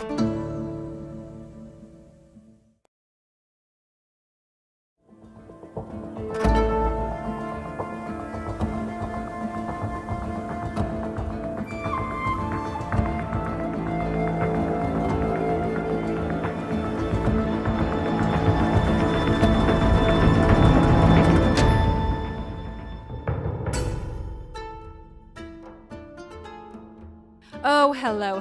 Oh, hello.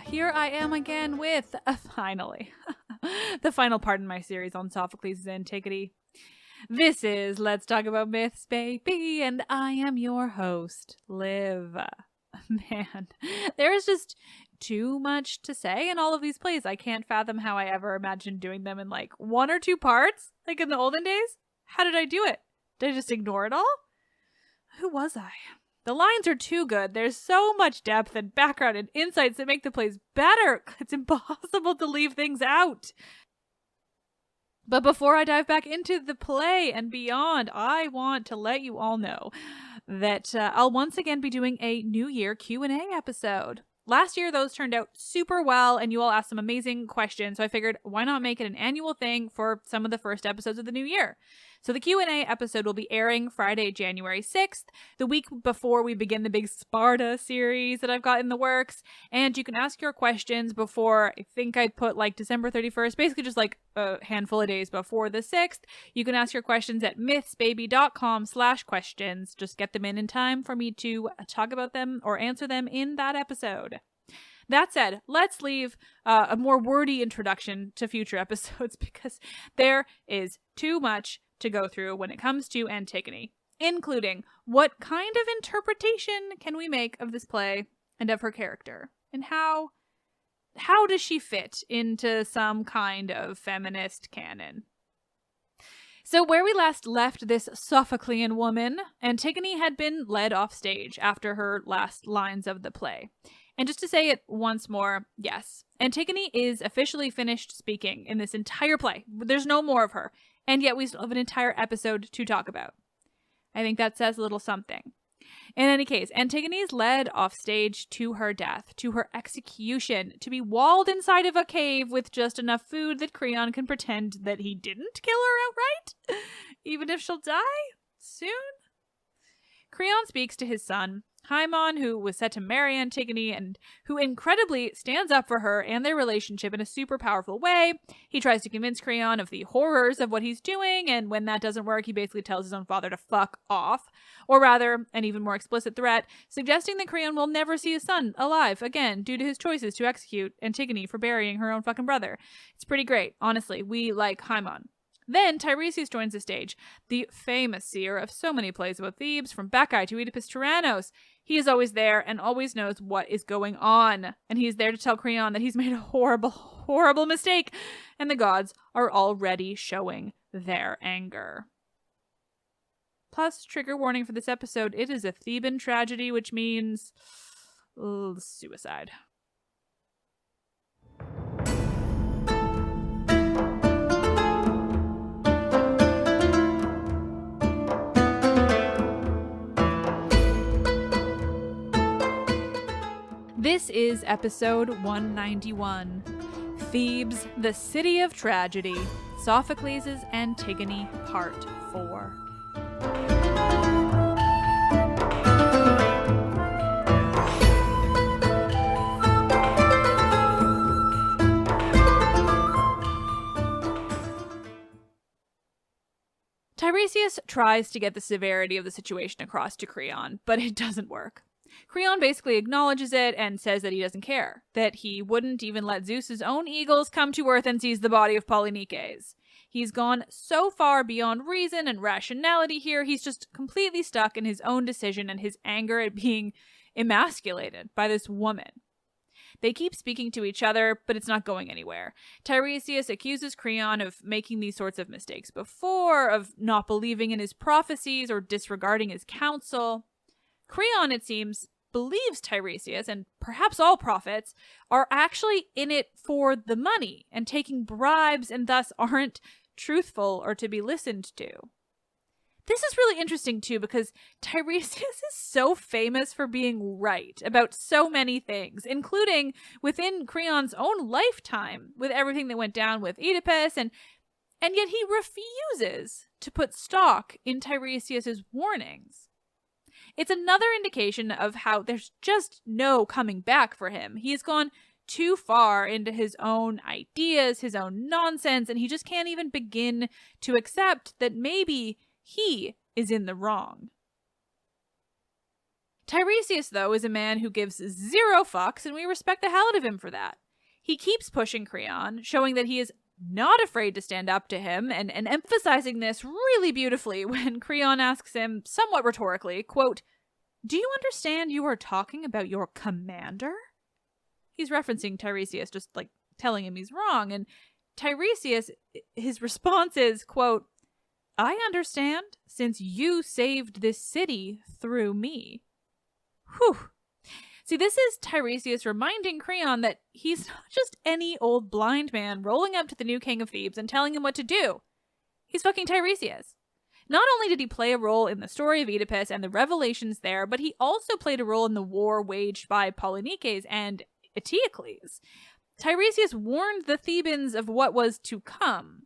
Here I am again with, finally, the final part in my series on Sophocles Antigone. This is Let's Talk About Myths, baby, and I am your host, Liv. Man, there is just too much to say in all of these plays. I can't fathom how I ever imagined doing them in like 1 or 2 parts, like in the olden days. How did I do it? Did I just ignore it all? Who was I? The lines are too good. There's so much depth and background and insights that make the plays better. It's impossible to leave things out. But before I dive back into the play and beyond, I want to let you all know that I'll once again be doing a New Year Q&A episode. Last year, those turned out super well, and you all asked some amazing questions, so I figured, why not make it an annual thing for some of the first episodes of the new year? So the Q&A episode will be airing Friday, January 6th, the week before we begin the big Sparta series that I've got in the works, and you can ask your questions before, I think I put like December 31st, basically just like a handful of days before the 6th. You can ask your questions at mythsbaby.com/questions. Just get them in time for me to talk about them or answer them in that episode. That said, let's leave a more wordy introduction to future episodes because there is too much to go through when it comes to Antigone, including what kind of interpretation can we make of this play and of her character, and how does she fit into some kind of feminist canon? So where we last left this Sophoclean woman, Antigone had been led off stage after her last lines of the play. And just to say it once more, yes, Antigone is officially finished speaking in this entire play. There's no more of her. And yet we still have an entire episode to talk about. I think that says a little something. In any case, Antigone is led off stage to her death, to her execution, to be walled inside of a cave with just enough food that Creon can pretend that he didn't kill her outright, even if she'll die soon. Creon speaks to his son, Haemon, who was set to marry Antigone and who incredibly stands up for her and their relationship in a super powerful way. He tries to convince Creon of the horrors of what he's doing, and when that doesn't work, he basically tells his own father to fuck off. Or rather, an even more explicit threat, suggesting that Creon will never see his son alive again due to his choices to execute Antigone for burying her own fucking brother. It's pretty great. Honestly, we like Haemon. Then Tiresias joins the stage, the famous seer of so many plays about Thebes, from Bacchae to Oedipus Tyrannos. He is always there and always knows what is going on, and he's there to tell Creon that he's made a horrible, horrible mistake, and the gods are already showing their anger. Plus, trigger warning for this episode, it is a Theban tragedy, which means suicide. This is episode 191, Thebes, the City of Tragedy, Sophocles' Antigone, Part 4. Tiresias tries to get the severity of the situation across to Creon, but it doesn't work. Creon basically acknowledges it and says that he doesn't care, that he wouldn't even let Zeus's own eagles come to earth and seize the body of Polynices. He's gone so far beyond reason and rationality here, he's just completely stuck in his own decision and his anger at being emasculated by this woman. They keep speaking to each other, but it's not going anywhere. Tiresias accuses Creon of making these sorts of mistakes before, of not believing in his prophecies or disregarding his counsel. Creon, it seems, believes Tiresias, and perhaps all prophets, are actually in it for the money and taking bribes and thus aren't truthful or to be listened to. This is really interesting, too, because Tiresias is so famous for being right about so many things, including within Creon's own lifetime, with everything that went down with Oedipus, and yet he refuses to put stock in Tiresias's warnings. It's another indication of how there's just no coming back for him. He has gone too far into his own ideas, his own nonsense, and he just can't even begin to accept that maybe he is in the wrong. Tiresias, though, is a man who gives zero fucks, and we respect the hell out of him for that. He keeps pushing Creon, showing that he is not afraid to stand up to him, and emphasizing this really beautifully when Creon asks him, somewhat rhetorically, quote, "Do you understand you are talking about your commander?" He's referencing Tiresias, just like telling him he's wrong, and Tiresias, his response is, quote, "I understand, since you saved this city through me." Whew. See, this is Tiresias reminding Creon that he's not just any old blind man rolling up to the new king of Thebes and telling him what to do. He's fucking Tiresias. Not only did he play a role in the story of Oedipus and the revelations there, but he also played a role in the war waged by Polynices and Eteocles. Tiresias warned the Thebans of what was to come.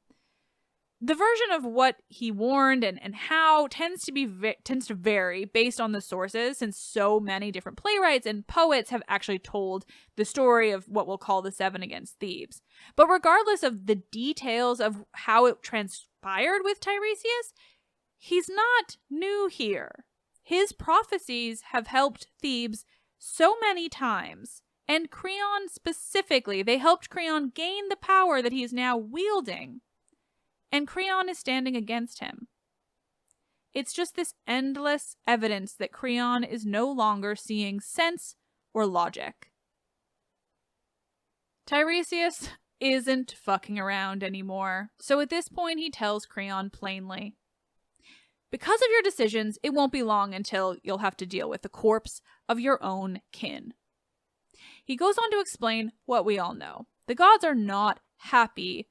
The version of what he warned and how tends to vary based on the sources, since so many different playwrights and poets have actually told the story of what we'll call the Seven against Thebes. But regardless of the details of how it transpired with Tiresias, he's not new here. His prophecies have helped Thebes so many times, and Creon specifically. They helped Creon gain the power that he is now wielding. And Creon is standing against him. It's just this endless evidence that Creon is no longer seeing sense or logic. Tiresias isn't fucking around anymore, so at this point he tells Creon plainly, "Because of your decisions, it won't be long until you'll have to deal with the corpse of your own kin." He goes on to explain what we all know. The gods are not happy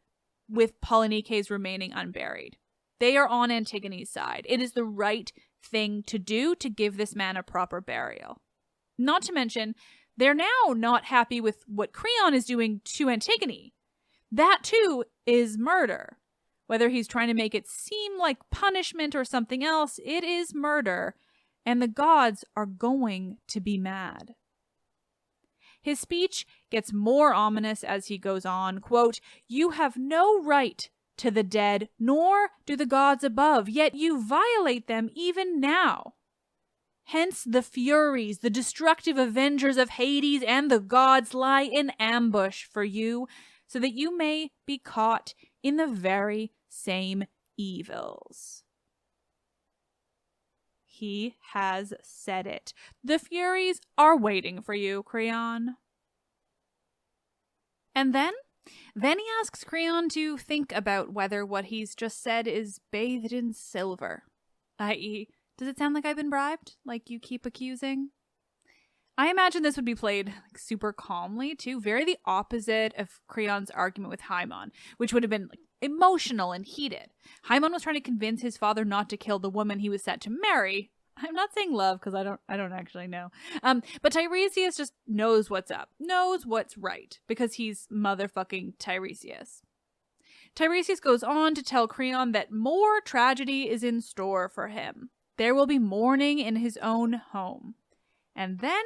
with Polynices remaining unburied. They are on Antigone's side. It is the right thing to do to give this man a proper burial. Not to mention, they're now not happy with what Creon is doing to Antigone. That too is murder. Whether he's trying to make it seem like punishment or something else, it is murder, and the gods are going to be mad. His speech gets more ominous as he goes on, quote, "You have no right to the dead, nor do the gods above, yet you violate them even now. Hence the Furies, the destructive avengers of Hades and the gods lie in ambush for you, so that you may be caught in the very same evils." He has said it. The Furies are waiting for you, Creon. And then he asks Creon to think about whether what he's just said is bathed in silver. I.e., does it sound like I've been bribed? Like you keep accusing? I imagine this would be played super calmly, too. Very the opposite of Creon's argument with Haemon, which would have been emotional and heated. Haemon was trying to convince his father not to kill the woman he was set to marry. I'm not saying love because I don't actually know. But Tiresias just knows what's up, knows what's right, because he's motherfucking Tiresias. Tiresias goes on to tell Creon that more tragedy is in store for him. There will be mourning in his own home. And then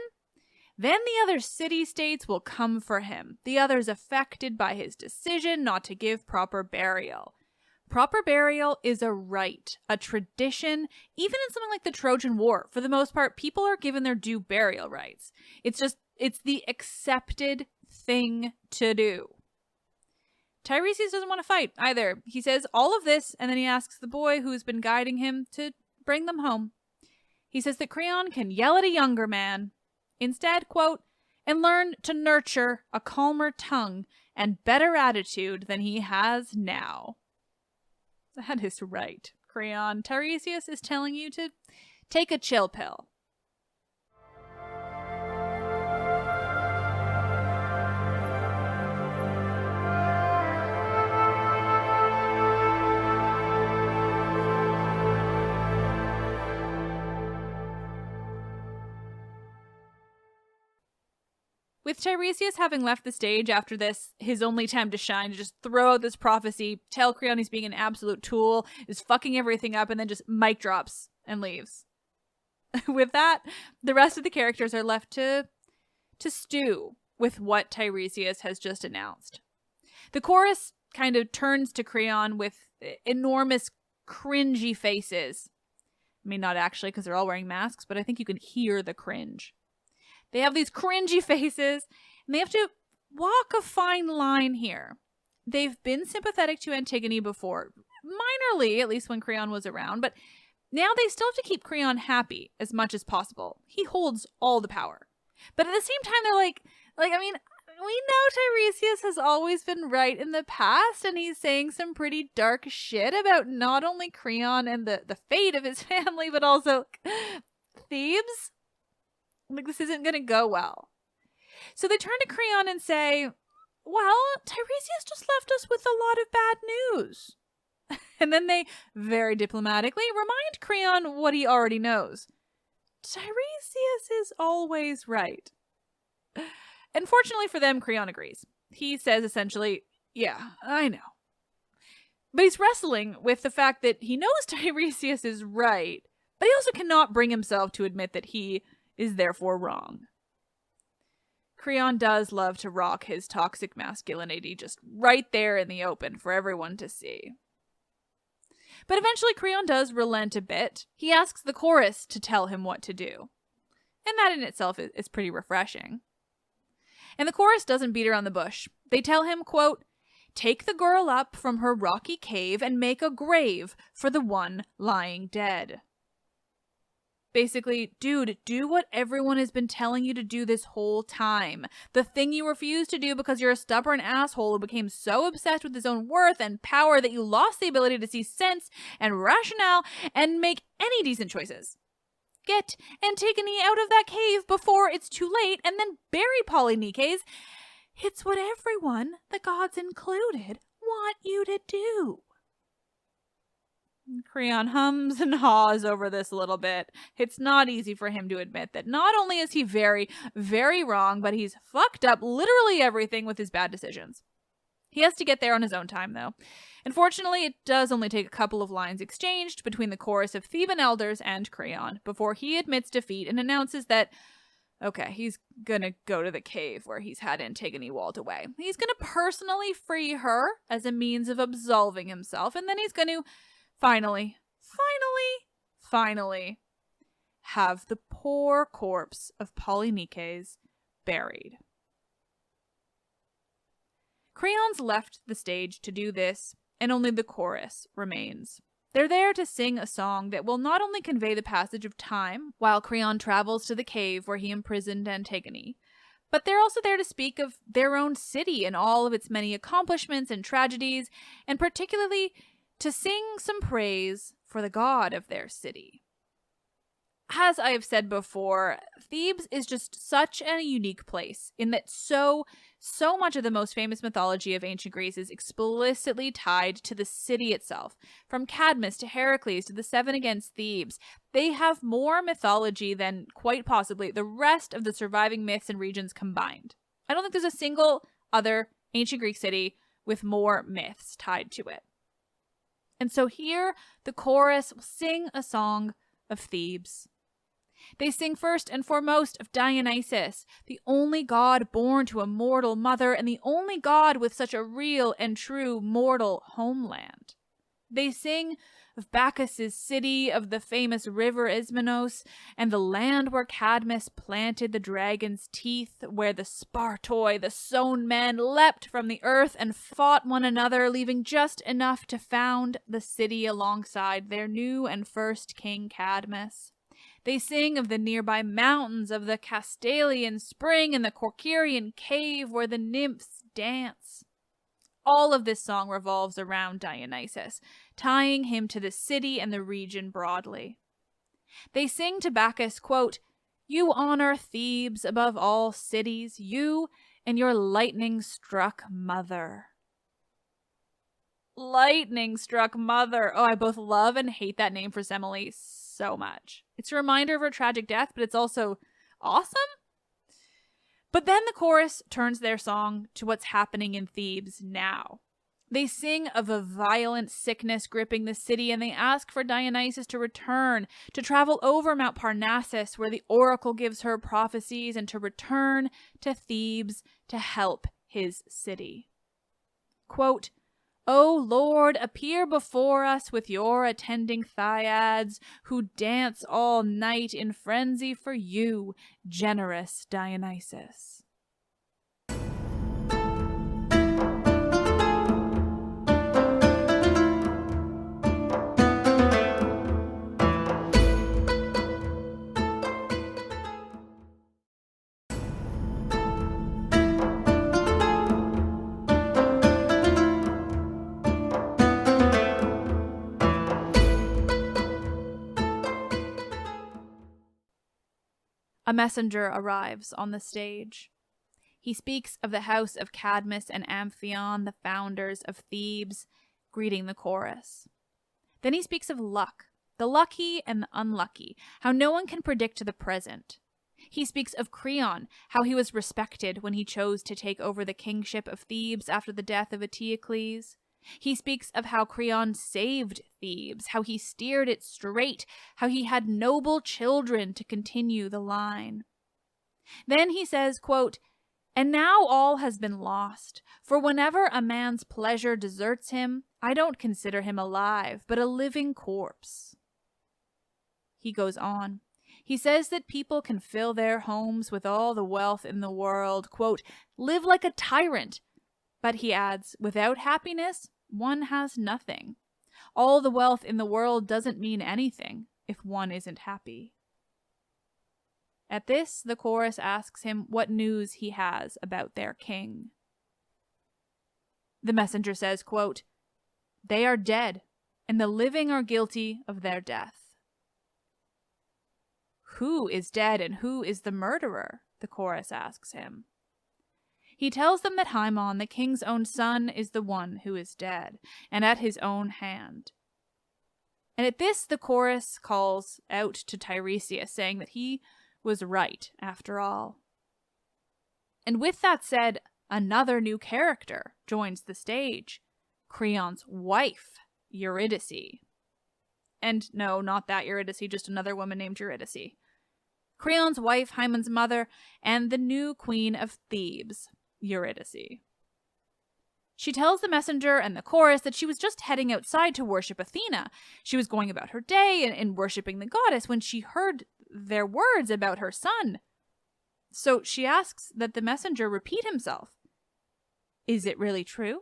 the other city-states will come for him, the others affected by his decision not to give proper burial. Proper burial is a rite, a tradition. Even in something like the Trojan War, for the most part, people are given their due burial rights. It's the accepted thing to do. Tiresias doesn't want to fight either. He says all of this, and then he asks the boy who's been guiding him to bring them home. He says that Creon can yell at a younger man. Instead, quote, "and learn to nurture a calmer tongue and better attitude than he has now." That is right, Creon. Tiresias is telling you to take a chill pill. With Tiresias having left the stage after this, his only time to shine, to just throw out this prophecy, tell Creon he's being an absolute tool, is fucking everything up, and then just mic drops and leaves. With that, the rest of the characters are left to stew with what Tiresias has just announced. The chorus kind of turns to Creon with enormous cringy faces. I mean, not actually, because they're all wearing masks, but I think you can hear the cringe. They have these cringy faces, and they have to walk a fine line here. They've been sympathetic to Antigone before, minorly, at least when Creon was around, but now they still have to keep Creon happy as much as possible. He holds all the power. But at the same time, they're like, I mean, we know Tiresias has always been right in the past, and he's saying some pretty dark shit about not only Creon and the fate of his family, but also Thebes. Like, this isn't going to go well. So they turn to Creon and say, well, Tiresias just left us with a lot of bad news. And then they, very diplomatically, remind Creon what he already knows. Tiresias is always right. And fortunately for them, Creon agrees. He says essentially, yeah, I know. But he's wrestling with the fact that he knows Tiresias is right, but he also cannot bring himself to admit that he is therefore wrong. Creon does love to rock his toxic masculinity just right there in the open for everyone to see. But eventually Creon does relent a bit. He asks the chorus to tell him what to do. And that in itself is pretty refreshing. And the chorus doesn't beat around the bush. They tell him, quote, take the girl up from her rocky cave and make a grave for the one lying dead. Basically, dude, do what everyone has been telling you to do this whole time. The thing you refused to do because you're a stubborn asshole who became so obsessed with his own worth and power that you lost the ability to see sense and rationale and make any decent choices. Get Antigone out of that cave before it's too late and then bury Polynices. It's what everyone, the gods included, want you to do. Creon hums and haws over this a little bit. It's not easy for him to admit that not only is he very, very wrong, but he's fucked up literally everything with his bad decisions. He has to get there on his own time, though. Unfortunately, it does only take a couple of lines exchanged between the chorus of Theban elders and Creon before he admits defeat and announces that, okay, he's gonna go to the cave where he's had Antigone walled away. He's gonna personally free her as a means of absolving himself, and then he's gonna finally have the poor corpse of Polynices buried. Creon's left the stage to do this, and only the chorus remains. They're there to sing a song that will not only convey the passage of time while Creon travels to the cave where he imprisoned Antigone, but they're also there to speak of their own city and all of its many accomplishments and tragedies, and particularly to sing some praise for the god of their city. As I have said before, Thebes is just such a unique place in that so much of the most famous mythology of ancient Greece is explicitly tied to the city itself. From Cadmus to Heracles to the Seven against Thebes, they have more mythology than quite possibly the rest of the surviving myths and regions combined. I don't think there's a single other ancient Greek city with more myths tied to it. And so here, the chorus will sing a song of Thebes. They sing first and foremost of Dionysus, the only god born to a mortal mother and the only god with such a real and true mortal homeland. They sing of Bacchus's city, of the famous river Ismenos, and the land where Cadmus planted the dragon's teeth, where the Spartoi, the sown men, leapt from the earth and fought one another, leaving just enough to found the city alongside their new and first king Cadmus. They sing of the nearby mountains, of the Castalian spring and the Corcyraean cave where the nymphs dance. All of this song revolves around Dionysus, tying him to the city and the region broadly. They sing to Bacchus, quote, you honor Thebes above all cities, you and your lightning-struck mother. Lightning-struck mother. Oh, I both love and hate that name for Semele so much. It's a reminder of her tragic death, but it's also awesome. But then the chorus turns their song to what's happening in Thebes now. They sing of a violent sickness gripping the city, and they ask for Dionysus to return, to travel over Mount Parnassus, where the oracle gives her prophecies, and to return to Thebes to help his city. Quote, "O Lord, appear before us with your attending Thyiads, who dance all night in frenzy for you, generous Dionysus." A messenger arrives on the stage. He speaks of the house of Cadmus and Amphion, the founders of Thebes, greeting the chorus. Then he speaks of luck, the lucky and the unlucky, how no one can predict the present. He speaks of Creon, how he was respected when he chose to take over the kingship of Thebes after the death of Eteocles. He speaks of how Creon saved Thebes, how he steered it straight, how he had noble children to continue the line. Then he says, quote, "And now all has been lost, for whenever a man's pleasure deserts him, I don't consider him alive, but a living corpse." He goes on. He says that people can fill their homes with all the wealth in the world, quote, "live like a tyrant," but he adds, "without happiness, one has nothing. All the wealth in the world doesn't mean anything if one isn't happy." At this, the chorus asks him what news he has about their king. The messenger says, quote, "They are dead, and the living are guilty of their death." Who is dead and who is the murderer? The chorus asks him. He tells them that Haemon, the king's own son, is the one who is dead, and at his own hand. And at this, the chorus calls out to Tiresias, saying that he was right after all. And with that said, another new character joins the stage, Creon's wife, Eurydice. And no, not that Eurydice, just another woman named Eurydice. Creon's wife, Haemon's mother, and the new queen of Thebes, Eurydice. She tells the messenger and the chorus that she was just heading outside to worship Athena. She was going about her day and worshipping the goddess when she heard their words about her son. So she asks that the messenger repeat himself. Is it really true?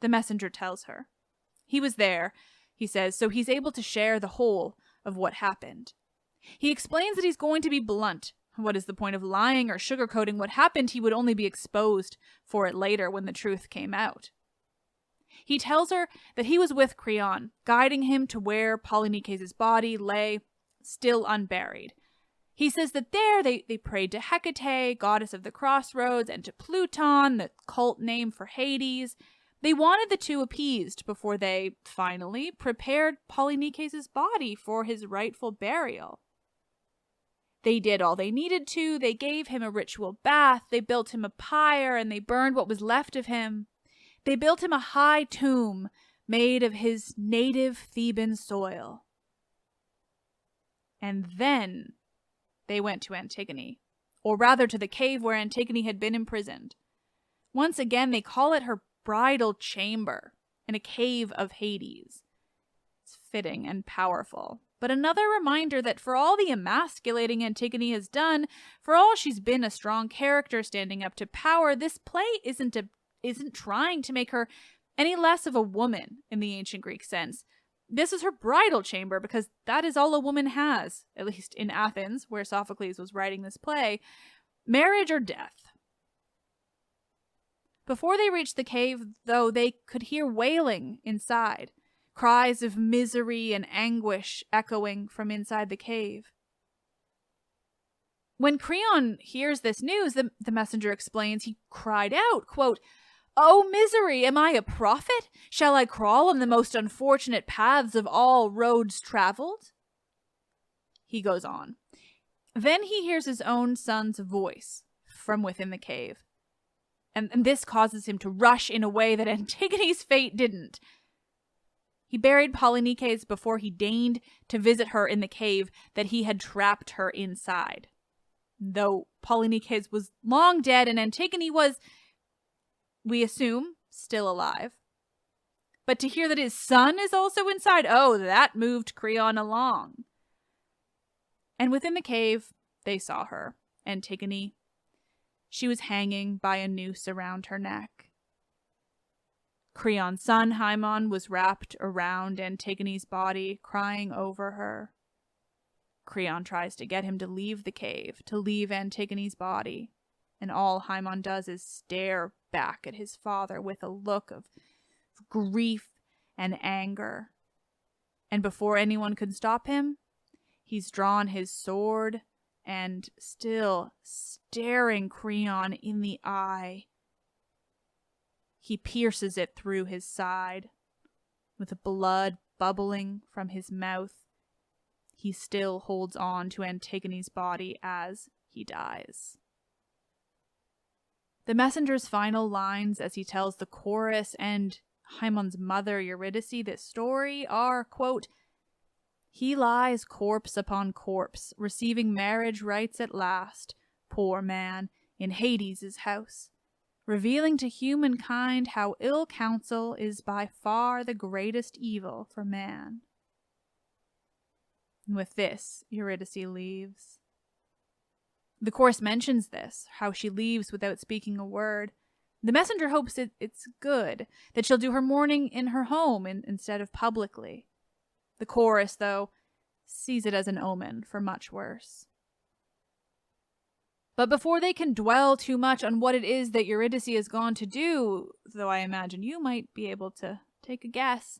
The messenger tells her. He was there, he says, so he's able to share the whole of what happened. He explains that he's going to be blunt. What is the point of lying or sugarcoating what happened? He would only be exposed for it later when the truth came out. He tells her that he was with Creon, guiding him to where Polynices' body lay, still unburied. He says that there they prayed to Hecate, goddess of the crossroads, and to Pluton, the cult name for Hades. They wanted the two appeased before they, finally, prepared Polynices' body for his rightful burial. They did all they needed to. They gave him a ritual bath. They built him a pyre, and they burned what was left of him. They built him a high tomb made of his native Theban soil. And then they went to Antigone, or rather to the cave where Antigone had been imprisoned. Once again, they call it her bridal chamber in a cave of Hades. It's fitting and powerful. But another reminder that for all the emasculating Antigone has done, for all she's been a strong character standing up to power, this play isn't trying to make her any less of a woman in the ancient Greek sense. This is her bridal chamber because that is all a woman has, at least in Athens, where Sophocles was writing this play, marriage or death. Before they reached the cave, though, they could hear wailing inside. Cries of misery and anguish echoing from inside the cave. When Creon hears this news, the messenger explains, he cried out, quote, "Oh misery, am I a prophet? Shall I crawl on the most unfortunate paths of all roads traveled?" He goes on. Then he hears his own son's voice from within the cave. And this causes him to rush in a way that Antigone's fate didn't. He buried Polynices before he deigned to visit her in the cave that he had trapped her inside. Though Polynices was long dead and Antigone was, we assume, still alive. But to hear that his son is also inside, oh, that moved Creon along. And within the cave, they saw her, Antigone. She was hanging by a noose around her neck. Creon's son, Haemon, was wrapped around Antigone's body, crying over her. Creon tries to get him to leave the cave, to leave Antigone's body, and all Haemon does is stare back at his father with a look of grief and anger. And before anyone can stop him, he's drawn his sword and, still staring Creon in the eye, he pierces it through his side. With blood bubbling from his mouth, he still holds on to Antigone's body as he dies. The messenger's final lines as he tells the chorus and Haemon's mother, Eurydice, this story are, quote, "He lies corpse upon corpse, receiving marriage rites at last, poor man, in Hades' house, revealing to humankind how ill counsel is by far the greatest evil for man." And with this, Eurydice leaves. The chorus mentions this, how she leaves without speaking a word. The messenger hopes it's good, that she'll do her mourning in her home instead of publicly. The chorus, though, sees it as an omen for much worse. But before they can dwell too much on what it is that Eurydice has gone to do, though I imagine you might be able to take a guess,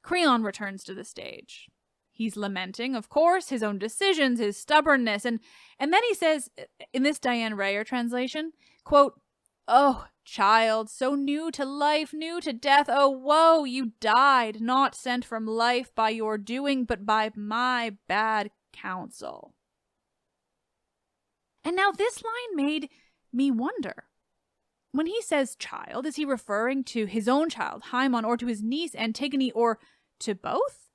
Creon returns to the stage. He's lamenting, of course, his own decisions, his stubbornness, and then he says, in this Diane Rayor translation, quote, "Oh, child, so new to life, new to death, oh woe, you died, not sent from life by your doing, but by my bad counsel." And now this line made me wonder. When he says child, is he referring to his own child, Haemon, or to his niece, Antigone, or to both?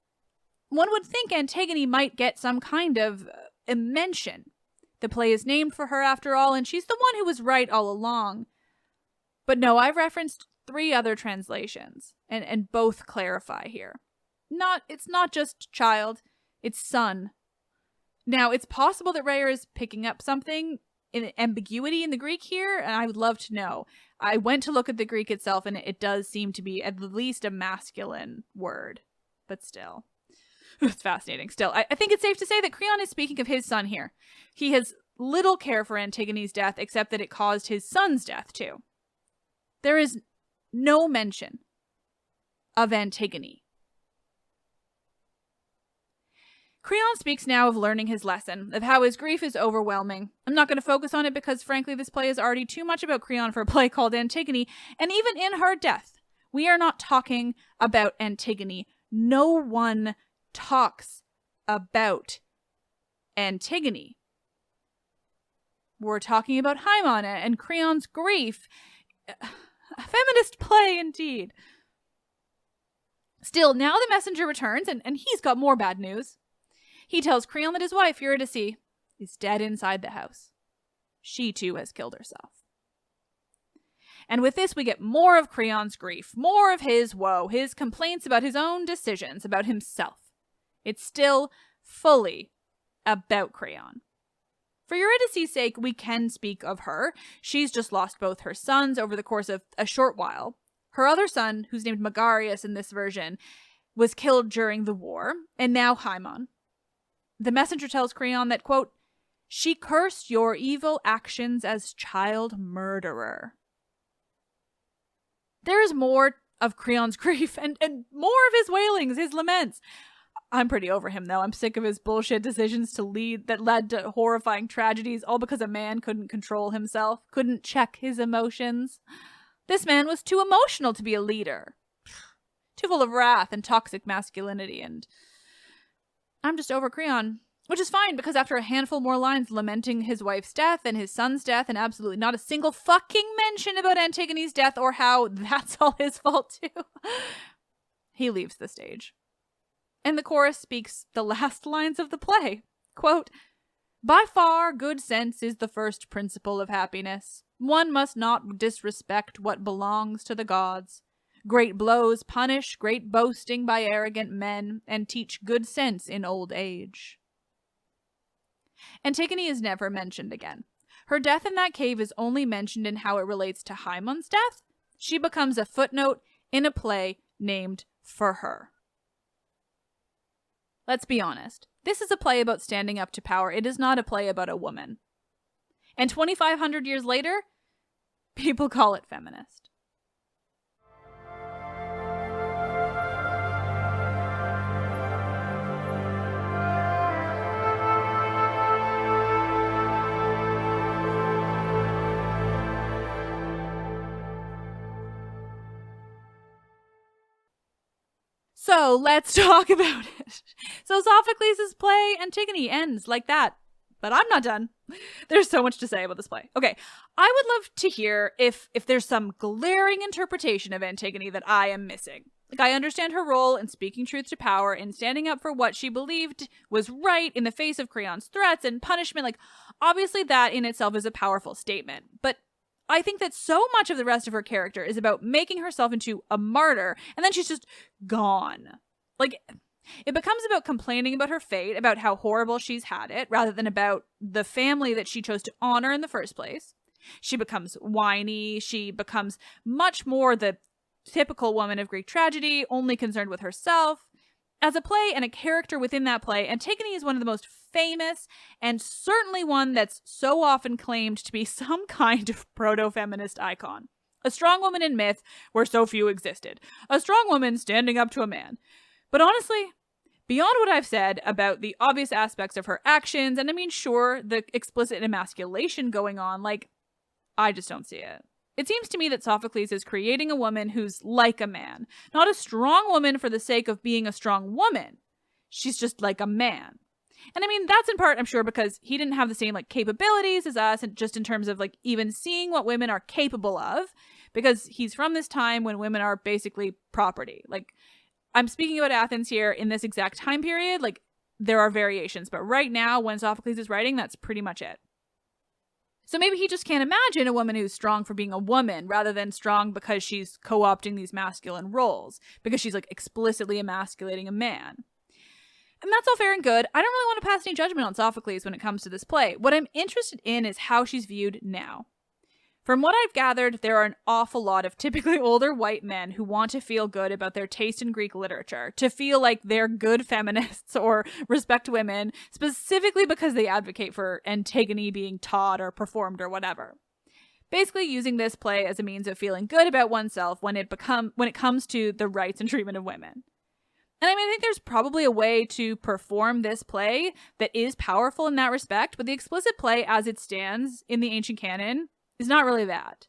One would think Antigone might get some kind of mention. The play is named for her after all, and she's the one who was right all along. But no, I've referenced 3 other translations, and both clarify here. It's not just child, it's son. Now, it's possible that Rayor is picking up something in ambiguity in the Greek here, and I would love to know. I went to look at the Greek itself, and it does seem to be at least a masculine word, but still. It's fascinating. Still, I think it's safe to say that Creon is speaking of his son here. He has little care for Antigone's death, except that it caused his son's death, too. There is no mention of Antigone. Creon speaks now of learning his lesson, of how his grief is overwhelming. I'm not going to focus on it because, frankly, this play is already too much about Creon for a play called Antigone, and even in her death, we are not talking about Antigone. No one talks about Antigone. We're talking about Haemon and Creon's grief. A feminist play indeed. Still, now the messenger returns, and he's got more bad news. He tells Creon that his wife, Eurydice, is dead inside the house. She, too, has killed herself. And with this, we get more of Creon's grief, more of his woe, his complaints about his own decisions, about himself. It's still fully about Creon. For Eurydice's sake, we can speak of her. She's just lost both her sons over the course of a short while. Her other son, who's named Megarius in this version, was killed during the war, and now Haemon. The messenger tells Creon that, quote, "She cursed your evil actions as child murderer." There is more of Creon's grief and more of his wailings, his laments. I'm pretty over him, though. I'm sick of his bullshit decisions that led to horrifying tragedies, all because a man couldn't control himself, couldn't check his emotions. This man was too emotional to be a leader. Too full of wrath and toxic masculinity, and I'm just over Creon. Which is fine, because after a handful more lines lamenting his wife's death and his son's death, and absolutely not a single fucking mention about Antigone's death or how that's all his fault too, he leaves the stage. And the chorus speaks the last lines of the play. Quote, "By far, good sense is the first principle of happiness. One must not disrespect what belongs to the gods. Great blows punish great boasting by arrogant men, and teach good sense in old age." Antigone is never mentioned again. Her death in that cave is only mentioned in how it relates to Hymon's death. She becomes a footnote in a play named for her. Let's be honest. This is a play about standing up to power. It is not a play about a woman. And 2,500 years later, people call it feminist. So let's talk about it. So Sophocles' play Antigone ends like that. But I'm not done. There's so much to say about this play. Okay, I would love to hear if there's some glaring interpretation of Antigone that I am missing. Like, I understand her role in speaking truth to power, in standing up for what she believed was right in the face of Creon's threats and punishment. Like, obviously that in itself is a powerful statement. But I think that so much of the rest of her character is about making herself into a martyr, and then she's just gone. Like, it becomes about complaining about her fate, about how horrible she's had it, rather than about the family that she chose to honor in the first place. She becomes whiny. She becomes much more the typical woman of Greek tragedy, only concerned with herself. As a play and a character within that play, Antigone is one of the most famous, and certainly one that's so often claimed to be some kind of proto-feminist icon. A strong woman in myth where so few existed. A strong woman standing up to a man. But honestly, beyond what I've said about the obvious aspects of her actions, and I mean, sure, the explicit emasculation going on, like, I just don't see it. It seems to me that Sophocles is creating a woman who's like a man. Not a strong woman for the sake of being a strong woman. She's just like a man. And I mean, that's in part, I'm sure, because he didn't have the same, like, capabilities as us, and just in terms of, like, even seeing what women are capable of, because he's from this time when women are basically property. Like, I'm speaking about Athens here in this exact time period. Like, there are variations, but right now, when Sophocles is writing, that's pretty much it. So maybe he just can't imagine a woman who's strong for being a woman rather than strong because she's co-opting these masculine roles, because she's, like, explicitly emasculating a man. And that's all fair and good. I don't really want to pass any judgment on Sophocles when it comes to this play. What I'm interested in is how she's viewed now. From what I've gathered, there are an awful lot of typically older white men who want to feel good about their taste in Greek literature, to feel like they're good feminists or respect women, specifically because they advocate for Antigone being taught or performed or whatever. Basically using this play as a means of feeling good about oneself when it comes to the rights and treatment of women. And I mean, I think there's probably a way to perform this play that is powerful in that respect, but the explicit play as it stands in the ancient canon is not really that.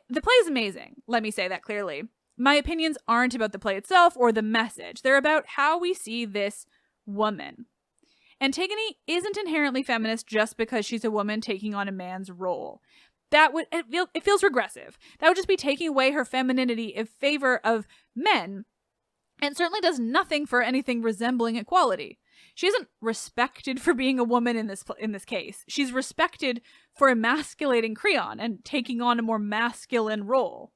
The play is amazing, let me say that clearly. My opinions aren't about the play itself or the message. They're about how we see this woman. Antigone isn't inherently feminist just because she's a woman taking on a man's role. It feels regressive. That would just be taking away her femininity in favor of men, and certainly does nothing for anything resembling equality. She isn't respected for being a woman in this case. She's respected for emasculating Creon and taking on a more masculine role.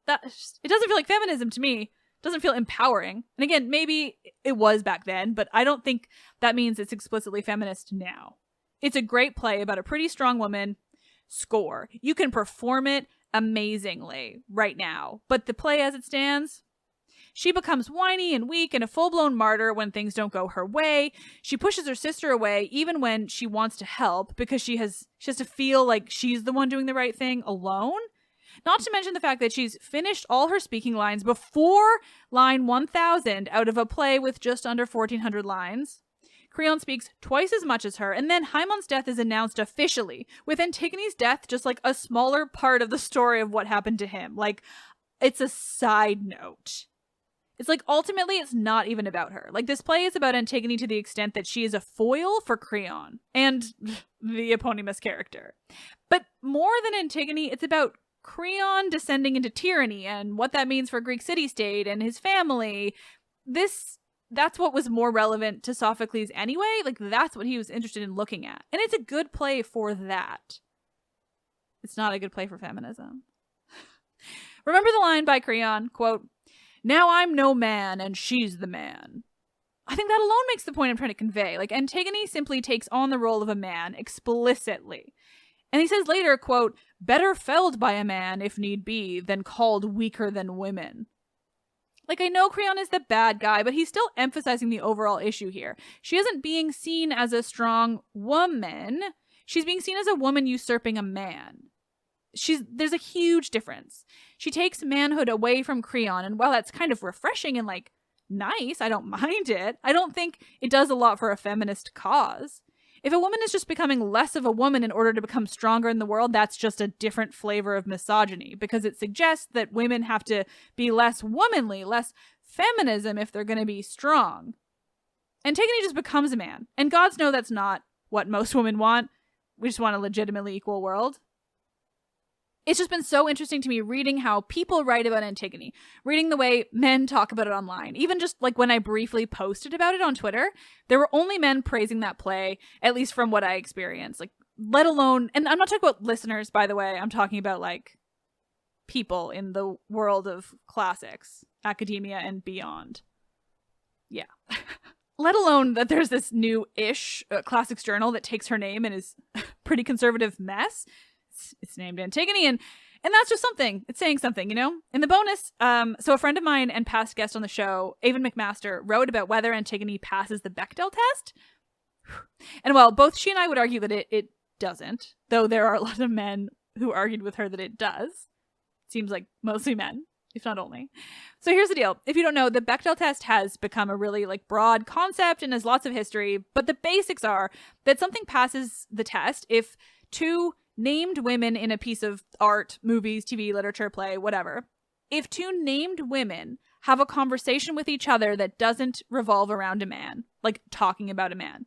It doesn't feel like feminism to me. It doesn't feel empowering. And again, maybe it was back then, but I don't think that means it's explicitly feminist now. It's a great play about a pretty strong woman. Score. You can perform it amazingly right now. But the play as it stands, she becomes whiny and weak and a full-blown martyr when things don't go her way. She pushes her sister away even when she wants to help because she has to feel like she's the one doing the right thing alone. Not to mention the fact that she's finished all her speaking lines before line 1000 out of a play with just under 1,400 lines. Creon speaks twice as much as her, and then Hymon's death is announced officially, with Antigone's death just like a smaller part of the story of what happened to him. Like, it's a side note. It's like, ultimately, it's not even about her. Like, this play is about Antigone to the extent that she is a foil for Creon and the eponymous character. But more than Antigone, it's about Creon descending into tyranny and what that means for Greek city-state and his family. That's what was more relevant to Sophocles anyway. Like, that's what he was interested in looking at. And it's a good play for that. It's not a good play for feminism. Remember the line by Creon, quote, "Now I'm no man and she's the man." I think that alone makes the point I'm trying to convey. Like, Antigone simply takes on the role of a man explicitly. And he says later, quote, "Better felled by a man, if need be, than called weaker than women." Like, I know Creon is the bad guy, but he's still emphasizing the overall issue here. She isn't being seen as a strong woman. She's being seen as a woman usurping a man. There's a huge difference. She takes manhood away from Creon, and while that's kind of refreshing and, like, nice, I don't mind it, I don't think it does a lot for a feminist cause. If a woman is just becoming less of a woman in order to become stronger in the world, that's just a different flavor of misogyny, because it suggests that women have to be less womanly, less feminism if they're going to be strong. Antigone just becomes a man, and gods know that's not what most women want. We just want a legitimately equal world. It's just been so interesting to me reading how people write about Antigone, reading the way men talk about it online. Even just like when I briefly posted about it on Twitter, there were only men praising that play, at least from what I experienced. Like, let alone, and I'm not talking about listeners, by the way, I'm talking about like people in the world of classics, academia, and beyond. Yeah. Let alone that there's this new-ish classics journal that takes her name and is a pretty conservative mess. It's named Antigone, and that's just something. It's saying something, you know? In the bonus, so a friend of mine and past guest on the show, Avon McMaster, wrote about whether Antigone passes the Bechdel test. And while both she and I would argue that it doesn't, though there are a lot of men who argued with her that it does. Seems like mostly men, if not only. So here's the deal. If you don't know, the Bechdel test has become a really like broad concept and has lots of history, but the basics are that something passes the test if two named women in a piece of art, movies, TV, literature, play, whatever. If two named women have a conversation with each other that doesn't revolve around a man, like talking about a man.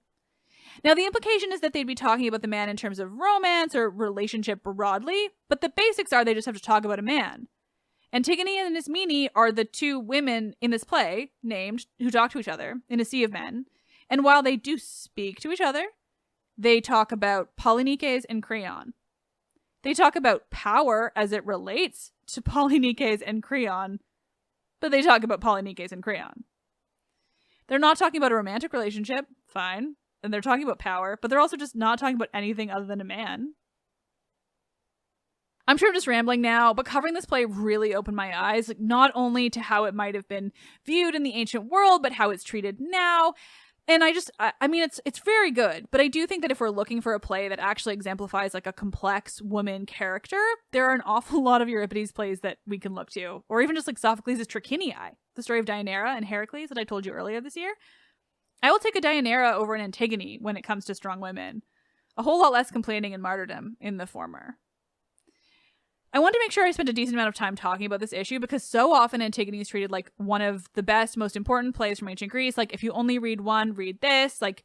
Now, the implication is that they'd be talking about the man in terms of romance or relationship broadly, but the basics are they just have to talk about a man. Antigone and Ismene are the two women in this play named who talk to each other in a sea of men. And while they do speak to each other, they talk about Polynices and Creon. They talk about power as it relates to Polynices and Creon, but they talk about Polynices and Creon. They're not talking about a romantic relationship, fine, and they're talking about power, but they're also just not talking about anything other than a man. I'm sure I'm just rambling now, but covering this play really opened my eyes, like, not only to how it might have been viewed in the ancient world, but how it's treated now. And I mean, it's very good, but I do think that if we're looking for a play that actually exemplifies like a complex woman character, there are an awful lot of Euripides plays that we can look to, or even just like Sophocles' Trachiniae, the story of Dianera and Heracles that I told you earlier this year. I will take a Dianera over an Antigone when it comes to strong women. A whole lot less complaining and martyrdom in the former. I wanted to make sure I spent a decent amount of time talking about this issue because so often Antigone is treated like one of the best, most important plays from ancient Greece. Like, if you only read one, read this. Like,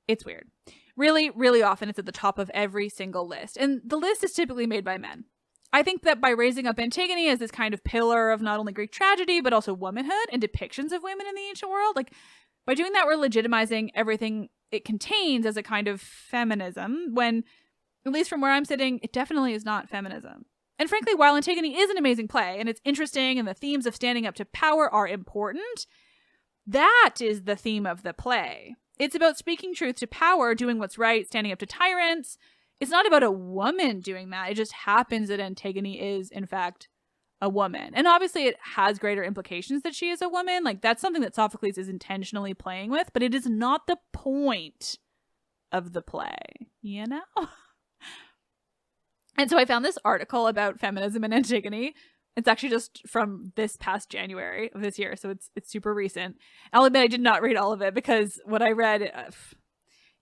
it's weird. Really, really often it's at the top of every single list. And the list is typically made by men. I think that by raising up Antigone as this kind of pillar of not only Greek tragedy, but also womanhood and depictions of women in the ancient world, like, by doing that, we're legitimizing everything it contains as a kind of feminism, when, at least from where I'm sitting, it definitely is not feminism. And frankly, while Antigone is an amazing play, and it's interesting, and the themes of standing up to power are important, that is the theme of the play. It's about speaking truth to power, doing what's right, standing up to tyrants. It's not about a woman doing that. It just happens that Antigone is, in fact, a woman. And obviously it has greater implications that she is a woman. Like, that's something that Sophocles is intentionally playing with, but it is not the point of the play, you know? And so I found this article about feminism and Antigone. It's actually just from this past January of this year, so it's super recent. I'll admit I did not read all of it because what I read,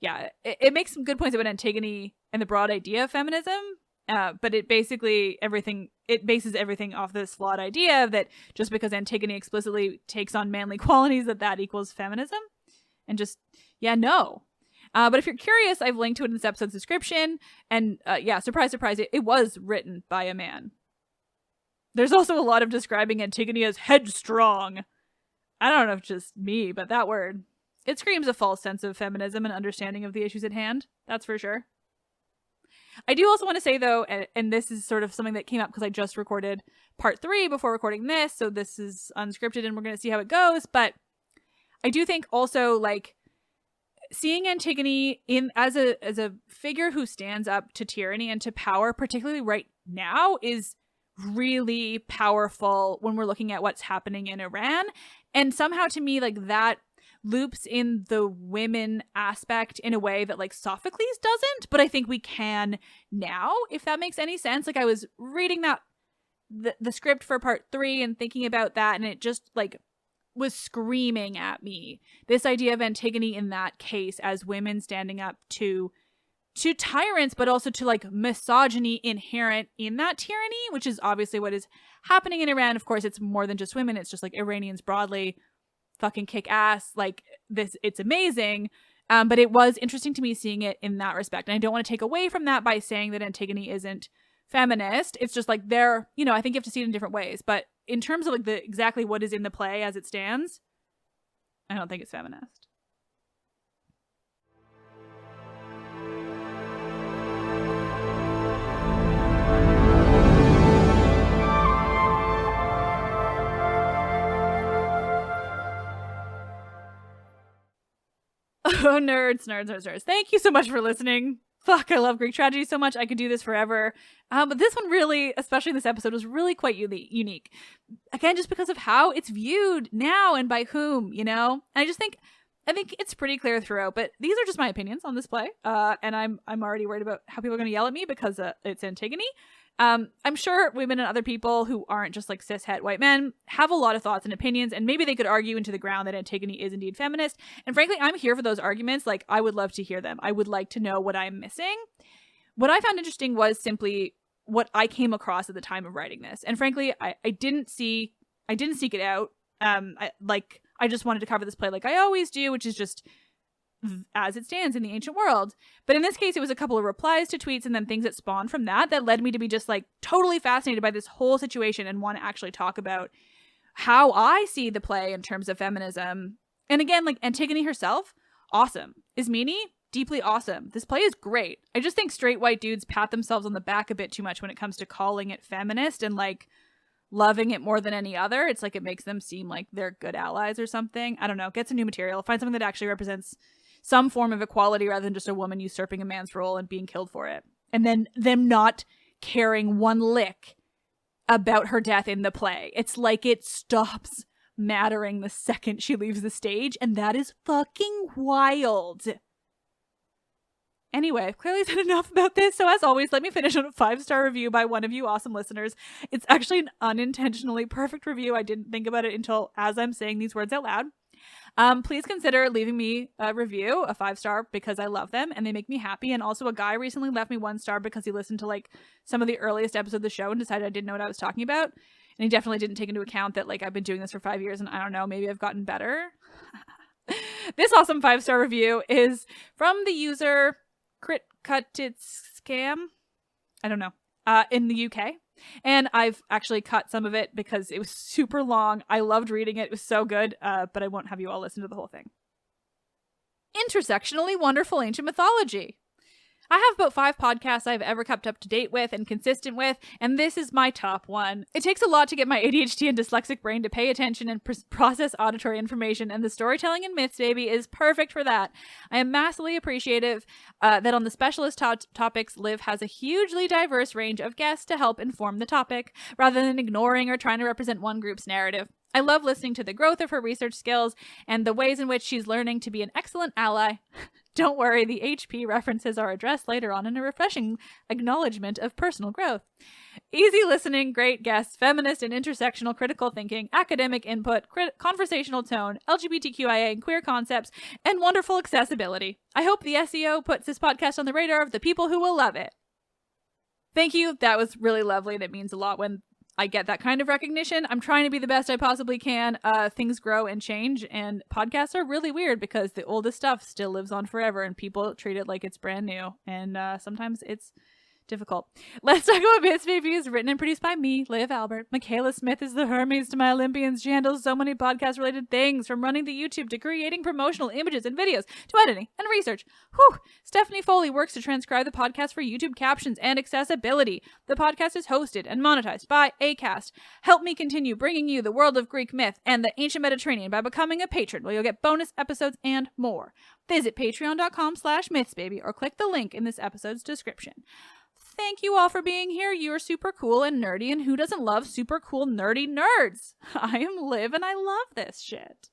it makes some good points about Antigone and the broad idea of feminism, But it bases everything off this flawed idea that just because Antigone explicitly takes on manly qualities that equals feminism. And just, no. But if you're curious, I've linked to it in this episode's description. And surprise, surprise, it was written by a man. There's also a lot of describing Antigone as headstrong. I don't know if it's just me, but that word, it screams a false sense of feminism and understanding of the issues at hand. That's for sure. I do also want to say, though, and this is sort of something that came up because I just recorded part 3 before recording this, so this is unscripted and we're going to see how it goes, but I do think also, like, seeing Antigone as a figure who stands up to tyranny and to power, particularly right now, is really powerful when we're looking at what's happening in Iran. And somehow, to me, like, that loops in the women aspect in a way that, like, Sophocles doesn't, but I think we can now, if that makes any sense. Like, I was reading the script for part 3 and thinking about that, and it just, like, was screaming at me this idea of Antigone in that case as women standing up to tyrants, but also to, like, misogyny inherent in that tyranny, which is obviously what is happening in Iran. Of course, it's more than just women. It's just, like, Iranians broadly fucking kick ass. Like, this, it's amazing. But it was interesting to me seeing it in that respect. And I don't want to take away from that by saying that Antigone isn't feminist. It's just, like, I think you have to see it in different ways. But in terms of, like, exactly what is in the play as it stands, I don't think it's feminist. Oh, nerds. Thank you so much for listening. Fuck, I love Greek tragedy so much. I could do this forever. But this one really, especially in this episode, was really quite unique. Again, just because of how it's viewed now and by whom, you know? And I think it's pretty clear throughout, but these are just my opinions on this play. And I'm already worried about how people are going to yell at me because it's Antigone. I'm sure women and other people who aren't just, like, cis-het white men have a lot of thoughts and opinions, and maybe they could argue into the ground that Antigone is indeed feminist. And frankly, I'm here for those arguments. Like, I would love to hear them. I would like to know what I'm missing. What I found interesting was simply what I came across at the time of writing this. And frankly, I didn't seek it out. I just wanted to cover this play like I always do, which is just as it stands in the ancient world. But in this case, it was a couple of replies to tweets and then things that spawned from that led me to be just, like, totally fascinated by this whole situation and want to actually talk about how I see the play in terms of feminism. And again, like, Antigone herself, awesome. Ismene, deeply awesome. This play is great. I just think straight white dudes pat themselves on the back a bit too much when it comes to calling it feminist and, like, loving it more than any other. It's like it makes them seem like they're good allies or something. I don't know. Get some new material. Find something that actually represents some form of equality rather than just a woman usurping a man's role and being killed for it. And then them not caring one lick about her death in the play. It's like it stops mattering the second she leaves the stage, and that is fucking wild. Anyway, I've clearly said enough about this, so as always, let me finish on a 5-star review by one of you awesome listeners. It's actually an unintentionally perfect review. I didn't think about it until as I'm saying these words out loud. Please consider leaving me a review, a 5-star, because I love them and they make me happy. And also a guy recently left me 1 star because he listened to, like, some of the earliest episodes of the show and decided I didn't know what I was talking about. And he definitely didn't take into account that, like, I've been doing this for 5 years and I don't know, maybe I've gotten better. This awesome 5-star review is from the user CritCutItScam. I don't know. In the UK. And I've actually cut some of it because it was super long. I loved reading it. It was so good, but I won't have you all listen to the whole thing. Intersectionally wonderful ancient mythology. I have about 5 podcasts I've ever kept up to date with and consistent with, and this is my top one. It takes a lot to get my ADHD and dyslexic brain to pay attention and process auditory information, and the Storytelling and Myths baby is perfect for that. I am massively appreciative that on the specialist topics, Liv has a hugely diverse range of guests to help inform the topic, rather than ignoring or trying to represent one group's narrative. I love listening to the growth of her research skills and the ways in which she's learning to be an excellent ally. Don't worry, the HP references are addressed later on in a refreshing acknowledgement of personal growth. Easy listening, great guests, feminist and intersectional critical thinking, academic input, conversational tone, LGBTQIA and queer concepts, and wonderful accessibility. I hope the SEO puts this podcast on the radar of the people who will love it. Thank you. That was really lovely. And it means a lot when I get that kind of recognition. I'm trying to be the best I possibly can. Things grow and change, and podcasts are really weird because the oldest stuff still lives on forever and people treat it like it's brand new. And sometimes it's difficult. Let's Talk About Myths Baby is written and produced by me, Liv Albert. Michaela Smith is the Hermes to my Olympians. She handles so many podcast-related things, from running the YouTube to creating promotional images and videos to editing and research. Whew! Stephanie Foley works to transcribe the podcast for YouTube captions and accessibility. The podcast is hosted and monetized by Acast. Help me continue bringing you the world of Greek myth and the ancient Mediterranean by becoming a patron, where you'll get bonus episodes and more. Visit patreon.com/mythsbaby or click the link in this episode's description. Thank you all for being here. You are super cool and nerdy, and who doesn't love super cool nerdy nerds? I am Liv, and I love this shit.